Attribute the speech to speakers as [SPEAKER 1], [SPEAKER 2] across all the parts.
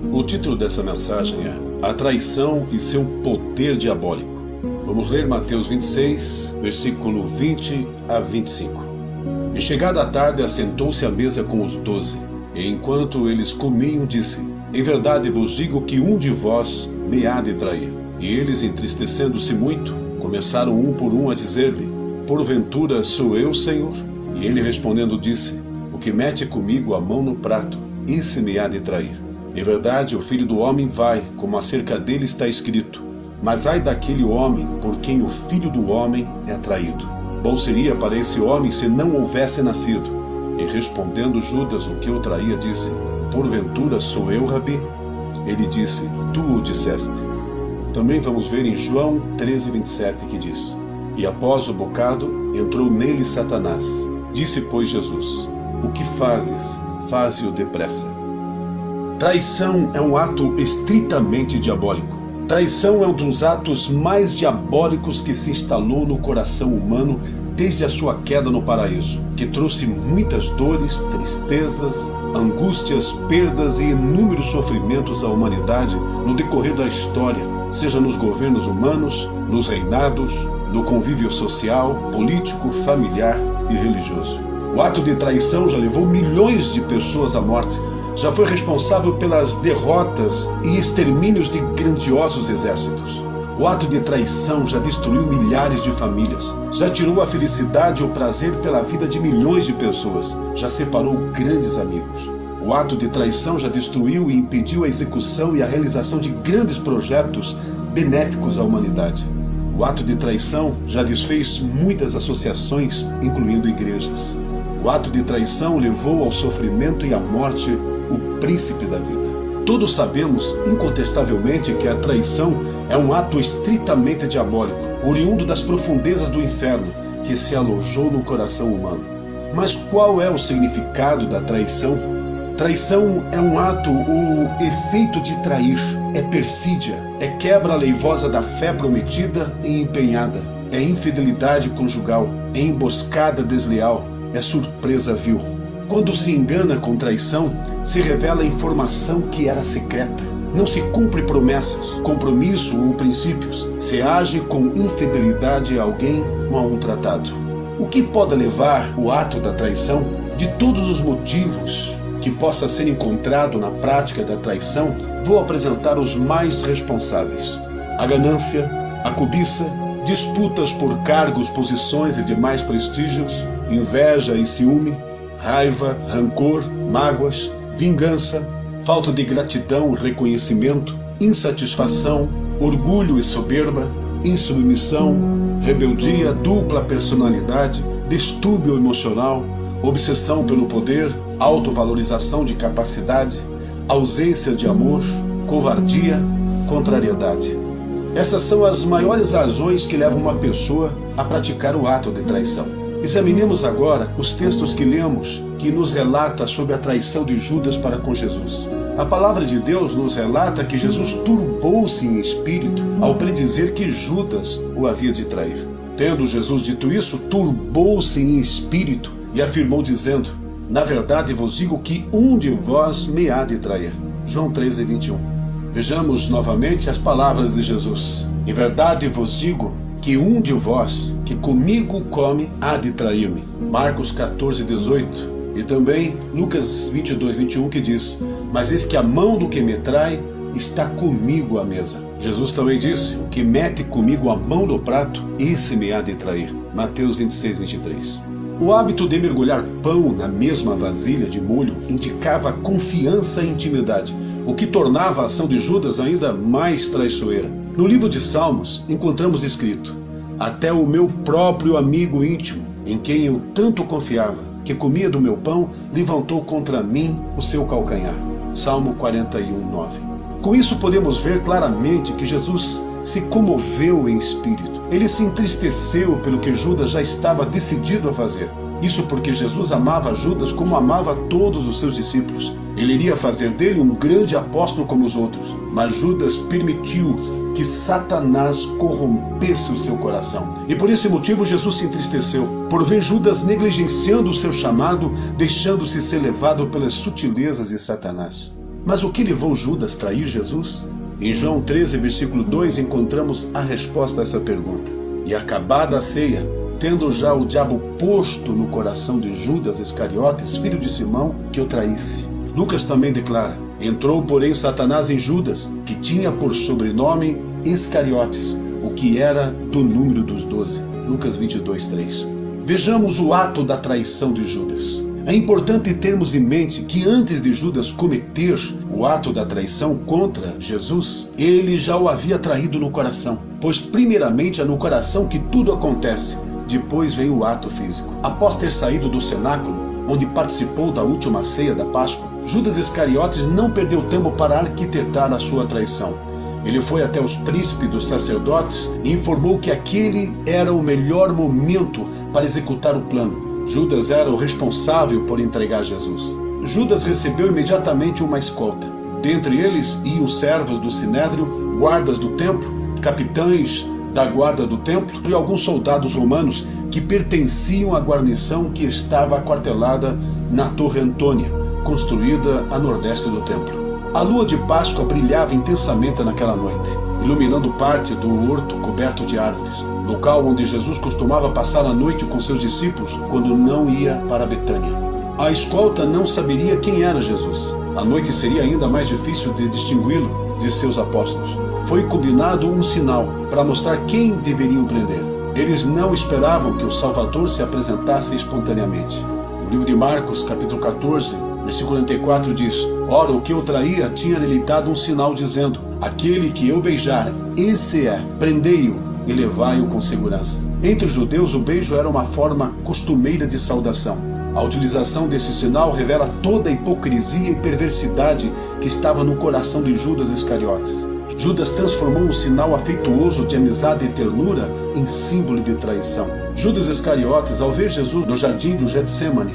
[SPEAKER 1] O título dessa mensagem é A Traição e seu Poder Diabólico. Vamos ler Mateus 26, versículo 20 a 25. E chegada a tarde, assentou-se à mesa com os 12, e enquanto eles comiam, disse: Em verdade vos digo que um de vós me há de trair. E eles, entristecendo-se muito, começaram um por um a dizer-lhe: Porventura sou eu, Senhor? E ele respondendo disse: O que mete comigo a mão no prato, esse me há de trair. Em verdade, o Filho do Homem vai, como acerca dele está escrito. Mas ai daquele homem por quem o Filho do Homem é traído. Bom seria para esse homem se não houvesse nascido. E respondendo Judas, o que o traía, disse: Porventura sou eu, Rabi? Ele disse: Tu o disseste. Também vamos ver em João 13:27, que diz: E após o bocado, entrou nele Satanás. Disse, pois, Jesus: O que fazes? Faze-o depressa. Traição é um ato estritamente diabólico. Traição é um dos atos mais diabólicos que se instalou no coração humano desde a sua queda no paraíso, que trouxe muitas dores, tristezas, angústias, perdas e inúmeros sofrimentos à humanidade no decorrer da história, seja nos governos humanos, nos reinados, no convívio social, político, familiar e religioso. O ato de traição já levou milhões de pessoas à morte, já foi responsável pelas derrotas e extermínios de grandiosos exércitos. O ato de traição já destruiu milhares de famílias, já tirou a felicidade e o prazer pela vida de milhões de pessoas, já separou grandes amigos. O ato de traição já destruiu e impediu a execução e a realização de grandes projetos benéficos à humanidade. O ato de traição já desfez muitas associações, incluindo igrejas. O ato de traição levou ao sofrimento e à morte o príncipe da vida. Todos sabemos, incontestavelmente, que a traição é um ato estritamente diabólico, oriundo das profundezas do inferno, que se alojou no coração humano. Mas qual é o significado da traição? Traição é um ato, o efeito de trair, é perfídia, é quebra aleivosa da fé prometida e empenhada, é infidelidade conjugal, é emboscada desleal, é surpresa vil. Quando se engana com traição, se revela informação que era secreta. Não se cumpre promessas, compromisso ou princípios. Se age com infidelidade a alguém ou a um tratado. O que pode levar o ato da traição? De todos os motivos que possa ser encontrado na prática da traição, vou apresentar os mais responsáveis: a ganância, a cobiça, disputas por cargos, posições e demais prestígios, inveja e ciúme, raiva, rancor, mágoas, vingança, falta de gratidão, reconhecimento, insatisfação, orgulho e soberba, insubmissão, rebeldia, dupla personalidade, distúrbio emocional, obsessão pelo poder, autovalorização de capacidade, ausência de amor, covardia, contrariedade. Essas são as maiores razões que levam uma pessoa a praticar o ato de traição. Examinemos agora os textos que lemos, que nos relata sobre a traição de Judas para com Jesus. A palavra de Deus nos relata que Jesus turbou-se em espírito ao predizer que Judas o havia de trair. Tendo Jesus dito isso, turbou-se em espírito e afirmou dizendo: Na verdade vos digo que um de vós me há de trair. João 13:21. Vejamos novamente as palavras de Jesus. Em verdade vos digo que um de vós que comigo come há de trair-me. Marcos 14:18. E também Lucas 22:21, que diz: Mas eis que a mão do que me trai está comigo à mesa. Jesus também disse: O que mete comigo a mão no prato, esse me há de trair. Mateus 26:23. O hábito de mergulhar pão na mesma vasilha de molho indicava confiança e intimidade, o que tornava a ação de Judas ainda mais traiçoeira. No livro de Salmos, encontramos escrito: Até o meu próprio amigo íntimo, em quem eu tanto confiava, que comia do meu pão, levantou contra mim o seu calcanhar. Salmo 41:9. Com isso podemos ver claramente que Jesus se comoveu em espírito. Ele se entristeceu pelo que Judas já estava decidido a fazer. Isso porque Jesus amava Judas como amava todos os seus discípulos. Ele iria fazer dele um grande apóstolo como os outros. Mas Judas permitiu que Satanás corrompesse o seu coração. E por esse motivo Jesus se entristeceu, por ver Judas negligenciando o seu chamado, deixando-se ser levado pelas sutilezas de Satanás. Mas o que levou Judas a trair Jesus? Em João 13, versículo 2, encontramos a resposta a essa pergunta. E acabada a ceia, tendo já o diabo posto no coração de Judas Iscariotes, filho de Simão, que o traísse. Lucas também declara: entrou, porém, Satanás em Judas, que tinha por sobrenome Iscariotes, o que era do número dos 12. Lucas 22, 3. Vejamos o ato da traição de Judas. É importante termos em mente que antes de Judas cometer o ato da traição contra Jesus, ele já o havia traído no coração. Pois primeiramente é no coração que tudo acontece, depois vem o ato físico. Após ter saído do cenáculo, onde participou da última ceia da Páscoa, Judas Iscariotes não perdeu tempo para arquitetar a sua traição. Ele foi até os príncipes dos sacerdotes e informou que aquele era o melhor momento para executar o plano. Judas era o responsável por entregar Jesus. Judas recebeu imediatamente uma escolta. Dentre eles iam servos do Sinédrio, guardas do templo, capitães da guarda do templo e alguns soldados romanos que pertenciam à guarnição que estava aquartelada na Torre Antônia, construída a nordeste do templo. A lua de Páscoa brilhava intensamente naquela noite, iluminando parte do horto coberto de árvores, local onde Jesus costumava passar a noite com seus discípulos quando não ia para Betânia. A escolta não saberia quem era Jesus. A noite seria ainda mais difícil de distingui-lo de seus apóstolos. Foi combinado um sinal para mostrar quem deveriam prender. Eles não esperavam que o Salvador se apresentasse espontaneamente. No livro de Marcos, capítulo 14, versículo 44 diz: ora, o que o traía tinha lhe dado um sinal dizendo: aquele que eu beijar, esse é, prendei-o e levai-o com segurança. Entre os judeus, o beijo era uma forma costumeira de saudação. A utilização desse sinal revela toda a hipocrisia e perversidade que estava no coração de Judas Iscariotes. Judas transformou um sinal afetuoso de amizade e ternura em símbolo de traição. Judas Iscariotes, ao ver Jesus no jardim do Getsemane,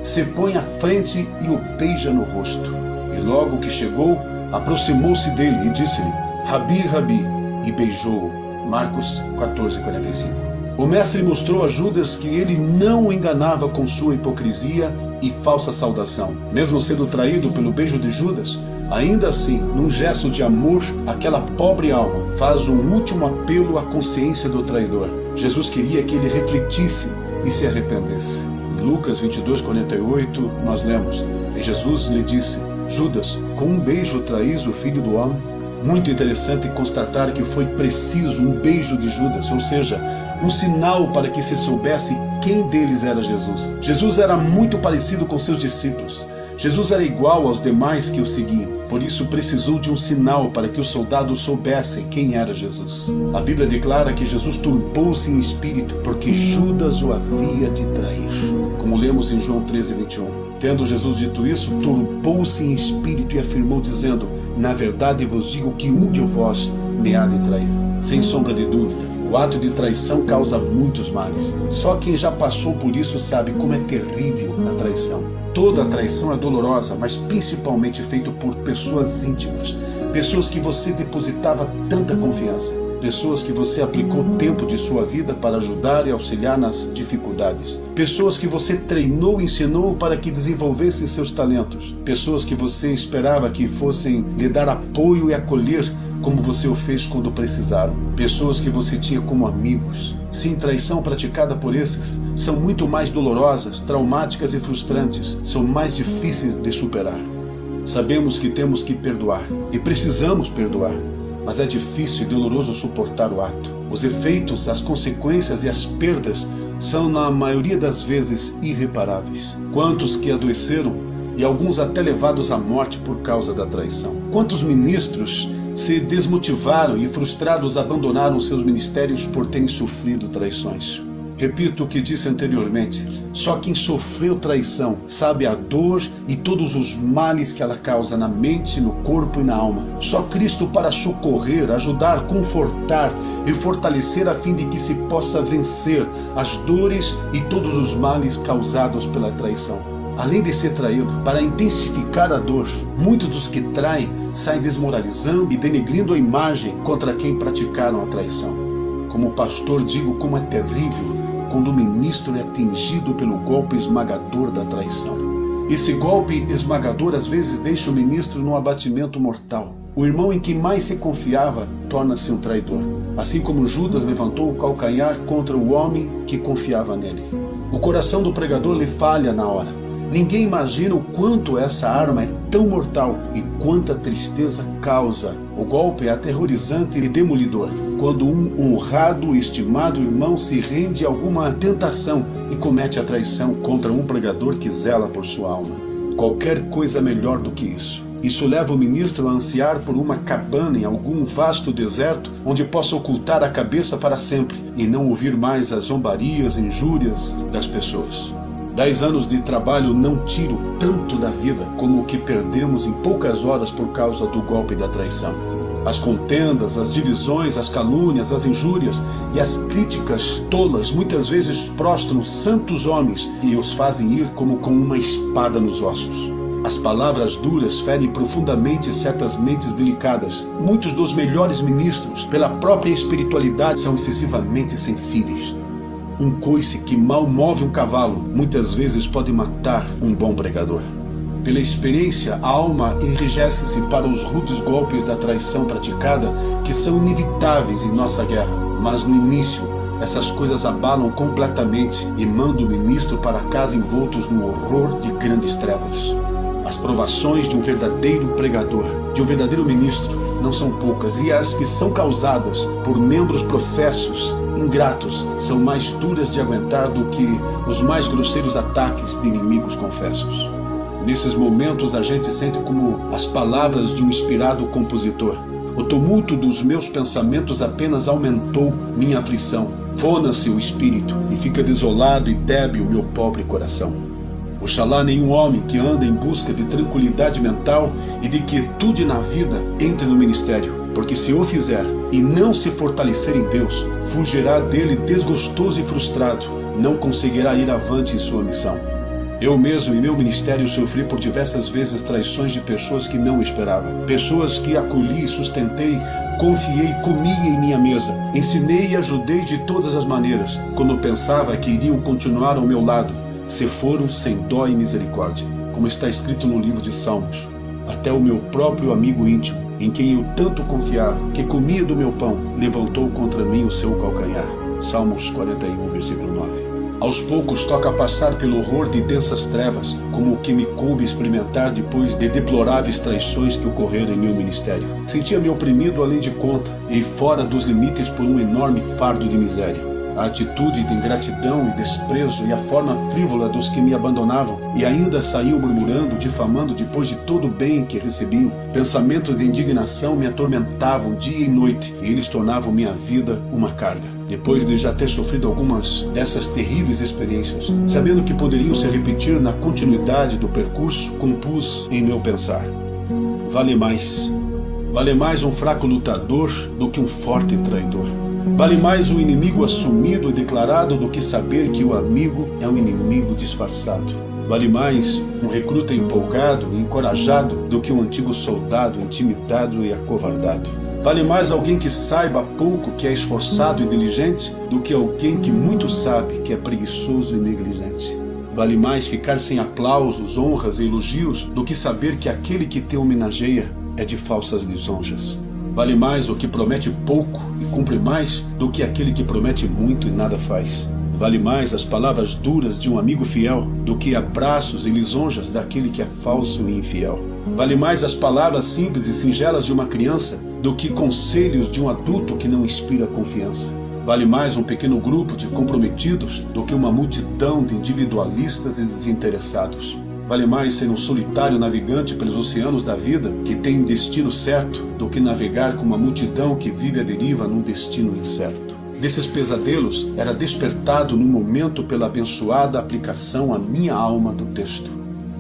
[SPEAKER 1] se põe à frente e o beija no rosto. E logo que chegou, aproximou-se dele e disse-lhe: Rabi, Rabi, e beijou-o. Marcos 14:45. O mestre mostrou a Judas que ele não o enganava com sua hipocrisia e falsa saudação. Mesmo sendo traído pelo beijo de Judas, ainda assim, num gesto de amor, aquela pobre alma faz um último apelo à consciência do traidor. Jesus queria que ele refletisse e se arrependesse. Em Lucas 22:48, nós lemos: e Jesus lhe disse: Judas, com um beijo traís o Filho do Homem? Muito interessante constatar que foi preciso um beijo de Judas, ou seja, um sinal para que se soubesse quem deles era Jesus. Jesus era muito parecido com seus discípulos. Jesus era igual aos demais que o seguiam. Por isso precisou de um sinal para que os soldados soubessem quem era Jesus. A Bíblia declara que Jesus turbou-se em espírito, porque Judas o havia de trair. Como lemos em João 13:21. Tendo Jesus dito isso, turbou-se em espírito e afirmou, dizendo: na verdade vos digo que um de vós me há de trair. Sem sombra de dúvida, o ato de traição causa muitos males. Só quem já passou por isso sabe como é terrível a traição. Toda traição é dolorosa, mas principalmente feita por pessoas íntimas, pessoas que você depositava tanta confiança, pessoas que você aplicou tempo de sua vida para ajudar e auxiliar nas dificuldades, pessoas que você treinou e ensinou para que desenvolvessem seus talentos, pessoas que você esperava que fossem lhe dar apoio e acolher como você o fez quando precisaram, pessoas que você tinha como amigos. Sim, traição praticada por esses são muito mais dolorosas, traumáticas e frustrantes, são mais difíceis de superar. Sabemos que temos que perdoar e precisamos perdoar, mas é difícil e doloroso suportar o ato. Os efeitos, as consequências e as perdas são, na maioria das vezes, irreparáveis. Quantos que adoeceram e alguns até levados à morte por causa da traição? Quantos ministros se desmotivaram e frustrados abandonaram seus ministérios por terem sofrido traições? Repito o que disse anteriormente: só quem sofreu traição sabe a dor e todos os males que ela causa na mente, no corpo e na alma. Só Cristo para socorrer, ajudar, confortar e fortalecer a fim de que se possa vencer as dores e todos os males causados pela traição. Além de ser traído, para intensificar a dor, muitos dos que traem saem desmoralizando e denegrindo a imagem contra quem praticaram a traição. Como pastor, digo como é terrível quando o ministro é atingido pelo golpe esmagador da traição. Esse golpe esmagador às vezes deixa o ministro num abatimento mortal. O irmão em quem mais se confiava torna-se um traidor. Assim como Judas levantou o calcanhar contra o homem que confiava nele. O coração do pregador lhe falha na hora. Ninguém imagina o quanto essa arma é tão mortal e quanta tristeza causa. O golpe é aterrorizante e demolidor. Quando um honrado e estimado irmão se rende a alguma tentação e comete a traição contra um pregador que zela por sua alma. Qualquer coisa melhor do que isso. Isso leva o ministro a ansiar por uma cabana em algum vasto deserto onde possa ocultar a cabeça para sempre e não ouvir mais as zombarias e injúrias das pessoas. 10 anos de trabalho não tiram tanto da vida como o que perdemos em poucas horas por causa do golpe da traição. As contendas, as divisões, as calúnias, as injúrias e as críticas tolas muitas vezes prostram santos homens e os fazem ir como com uma espada nos ossos. As palavras duras ferem profundamente certas mentes delicadas. Muitos dos melhores ministros, pela própria espiritualidade, são excessivamente sensíveis. Um coice que mal move um cavalo, muitas vezes pode matar um bom pregador. Pela experiência, a alma enrijece-se para os rudes golpes da traição praticada, que são inevitáveis em nossa guerra. Mas no início, essas coisas abalam completamente e mandam o ministro para casa envoltos no horror de grandes trevas. As provações de um verdadeiro pregador, de um verdadeiro ministro, não são poucas, e as que são causadas por membros professos, ingratos, são mais duras de aguentar do que os mais grosseiros ataques de inimigos confessos. Nesses momentos a gente sente como as palavras de um inspirado compositor. O tumulto dos meus pensamentos apenas aumentou minha aflição. Fona-se o espírito e fica desolado e débil o meu pobre coração. Oxalá nenhum homem que anda em busca de tranquilidade mental e de quietude na vida entre no ministério, porque se o fizer e não se fortalecer em Deus, fugirá dele desgostoso e frustrado, não conseguirá ir avante em sua missão. Eu mesmo em meu ministério sofri por diversas vezes traições de pessoas que não esperava, pessoas que acolhi, sustentei, confiei, comia em minha mesa, ensinei e ajudei de todas as maneiras, quando pensava que iriam continuar ao meu lado, se foram sem dó e misericórdia, como está escrito no livro de Salmos. Até o meu próprio amigo íntimo, em quem eu tanto confiava, que comia do meu pão, levantou contra mim o seu calcanhar. Salmos 41, versículo 9. Aos poucos toca passar pelo horror de densas trevas, como o que me coube experimentar depois de deploráveis traições que ocorreram em meu ministério. Sentia-me oprimido além de conta e fora dos limites por um enorme fardo de miséria. A atitude de ingratidão e desprezo e a forma frívola dos que me abandonavam e ainda saíam murmurando, difamando depois de todo o bem que recebiam. Pensamentos de indignação me atormentavam dia e noite e eles tornavam minha vida uma carga. Depois de já ter sofrido algumas dessas terríveis experiências, sabendo que poderiam se repetir na continuidade do percurso, compus em meu pensar: vale mais um fraco lutador do que um forte traidor. Vale mais um inimigo assumido e declarado do que saber que o amigo é um inimigo disfarçado. Vale mais um recruta empolgado e encorajado do que um antigo soldado intimidado e acovardado. Vale mais alguém que saiba pouco, que é esforçado e diligente, do que alguém que muito sabe, que é preguiçoso e negligente. Vale mais ficar sem aplausos, honras e elogios do que saber que aquele que te homenageia é de falsas lisonjas. Vale mais o que promete pouco e cumpre mais do que aquele que promete muito e nada faz. Vale mais as palavras duras de um amigo fiel do que abraços e lisonjas daquele que é falso e infiel. Vale mais as palavras simples e singelas de uma criança do que conselhos de um adulto que não inspira confiança. Vale mais um pequeno grupo de comprometidos do que uma multidão de individualistas e desinteressados. Vale mais ser um solitário navegante pelos oceanos da vida que tem destino certo do que navegar com uma multidão que vive à deriva num destino incerto. Desses pesadelos era despertado num momento pela abençoada aplicação à minha alma do texto.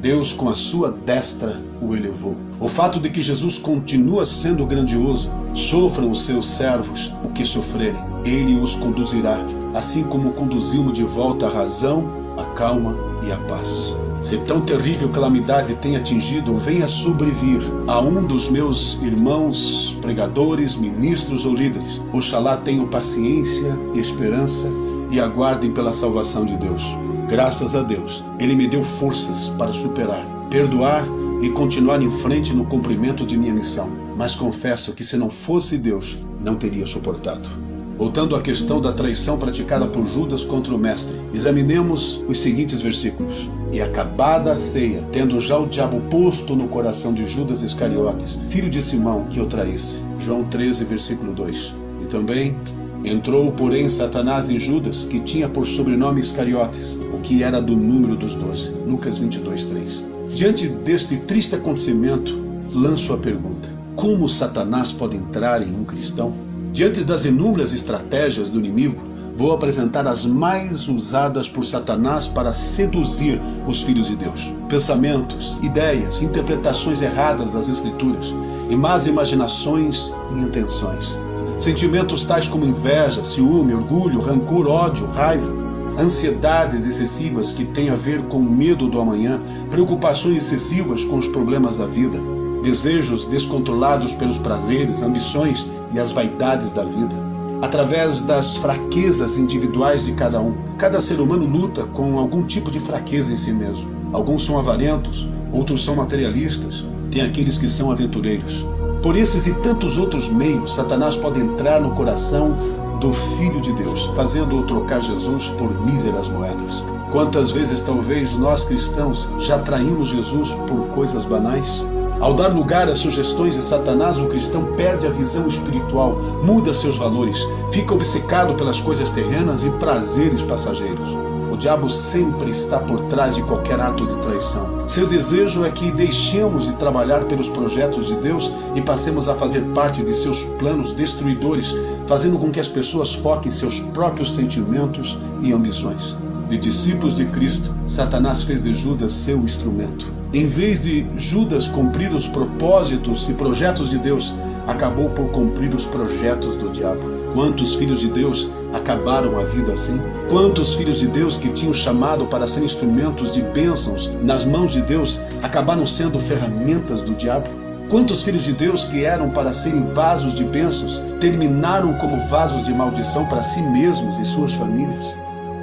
[SPEAKER 1] Deus com a sua destra o elevou. O fato de que Jesus continua sendo grandioso, sofram os seus servos o que sofrerem, ele os conduzirá, assim como conduziu-me de volta à razão, à calma e à paz. Se tão terrível calamidade tem atingido ou venha sobrevir a um dos meus irmãos, pregadores, ministros ou líderes, oxalá tenham paciência e esperança e aguardem pela salvação de Deus. Graças a Deus, Ele me deu forças para superar, perdoar e continuar em frente no cumprimento de minha missão. Mas confesso que se não fosse Deus, não teria suportado. Voltando à questão da traição praticada por Judas contra o Mestre, examinemos os seguintes versículos. E acabada a ceia, tendo já o diabo posto no coração de Judas Iscariotes, filho de Simão, que o traísse. João 13, versículo 2. E também: entrou, porém, Satanás em Judas, que tinha por sobrenome Iscariotes, o que era do número dos 12. Lucas 22, 3. Diante deste triste acontecimento, lanço a pergunta: como Satanás pode entrar em um cristão? Diante das inúmeras estratégias do inimigo, vou apresentar as mais usadas por Satanás para seduzir os filhos de Deus. Pensamentos, ideias, interpretações erradas das Escrituras e más imaginações e intenções. Sentimentos tais como inveja, ciúme, orgulho, rancor, ódio, raiva, ansiedades excessivas que têm a ver com o medo do amanhã, preocupações excessivas com os problemas da vida, desejos descontrolados pelos prazeres, ambições e as vaidades da vida. Através das fraquezas individuais de cada um, cada ser humano luta com algum tipo de fraqueza em si mesmo. Alguns são avarentos, outros são materialistas, tem aqueles que são aventureiros. Por esses e tantos outros meios, Satanás pode entrar no coração do Filho de Deus, fazendo-o trocar Jesus por míseras moedas. Quantas vezes talvez nós cristãos já traímos Jesus por coisas banais? Ao dar lugar às sugestões de Satanás, o cristão perde a visão espiritual, muda seus valores, fica obcecado pelas coisas terrenas e prazeres passageiros. O diabo sempre está por trás de qualquer ato de traição. Seu desejo é que deixemos de trabalhar pelos projetos de Deus e passemos a fazer parte de seus planos destruidores, fazendo com que as pessoas foquem seus próprios sentimentos e ambições. De discípulos de Cristo, Satanás fez de Judas seu instrumento. Em vez de Judas cumprir os propósitos e projetos de Deus, acabou por cumprir os projetos do diabo. Quantos filhos de Deus acabaram a vida assim? Quantos filhos de Deus que tinham chamado para ser instrumentos de bênçãos nas mãos de Deus acabaram sendo ferramentas do diabo? Quantos filhos de Deus que eram para serem vasos de bênçãos terminaram como vasos de maldição para si mesmos e suas famílias?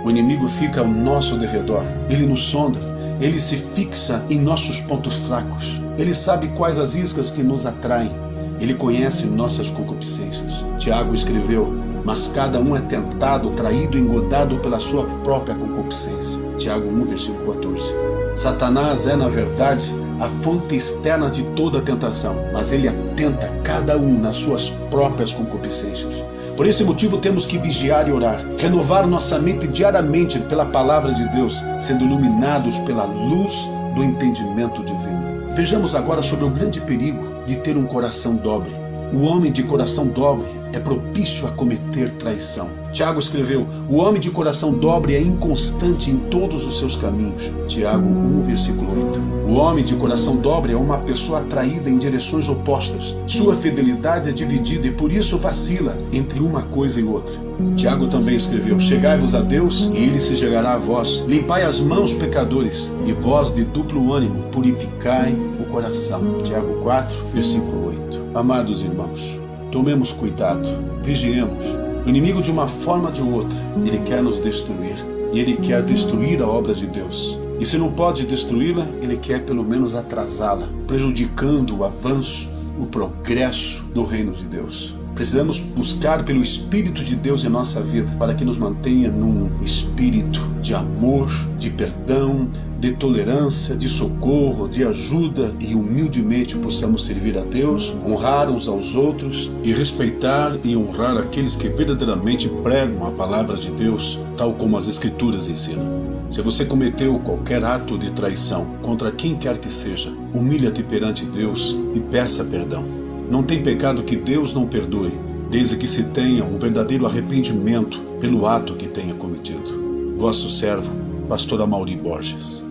[SPEAKER 1] O inimigo fica ao nosso derredor, ele nos sonda, ele se fixa em nossos pontos fracos, ele sabe quais as iscas que nos atraem, ele conhece nossas concupiscências. Tiago escreveu: mas cada um é tentado, traído, engodado pela sua própria concupiscência. Tiago 1, versículo 14. Satanás é, na verdade, a fonte externa de toda a tentação, mas ele atenta cada um nas suas próprias concupiscências. Por esse motivo temos que vigiar e orar, renovar nossa mente diariamente pela palavra de Deus, sendo iluminados pela luz do entendimento divino. Vejamos agora sobre o grande perigo de ter um coração dobre. O homem de coração dobre é propício a cometer traição. Tiago escreveu: o homem de coração dobre é inconstante em todos os seus caminhos. Tiago 1, versículo 8. O homem de coração dobre é uma pessoa atraída em direções opostas. Sua fidelidade é dividida e por isso vacila entre uma coisa e outra. Tiago também escreveu: chegai-vos a Deus e Ele se chegará a vós. Limpai as mãos, pecadores, e vós de duplo ânimo purificai o coração. Tiago 4, versículo 8. Amados irmãos, tomemos cuidado, vigiemos. O inimigo, de uma forma ou de outra, ele quer nos destruir. E ele quer destruir a obra de Deus. E se não pode destruí-la, ele quer pelo menos atrasá-la, prejudicando o avanço, o progresso do reino de Deus. Precisamos buscar pelo Espírito de Deus em nossa vida, para que nos mantenha num espírito de amor, de perdão, de tolerância, de socorro, de ajuda, e humildemente possamos servir a Deus, honrar uns aos outros e respeitar e honrar aqueles que verdadeiramente pregam a palavra de Deus, tal como as Escrituras ensinam. Se você cometeu qualquer ato de traição contra quem quer que seja, humilha-te perante Deus e peça perdão. Não tem pecado que Deus não perdoe, desde que se tenha um verdadeiro arrependimento pelo ato que tenha cometido. Vosso servo, Pastor Amaury Borges.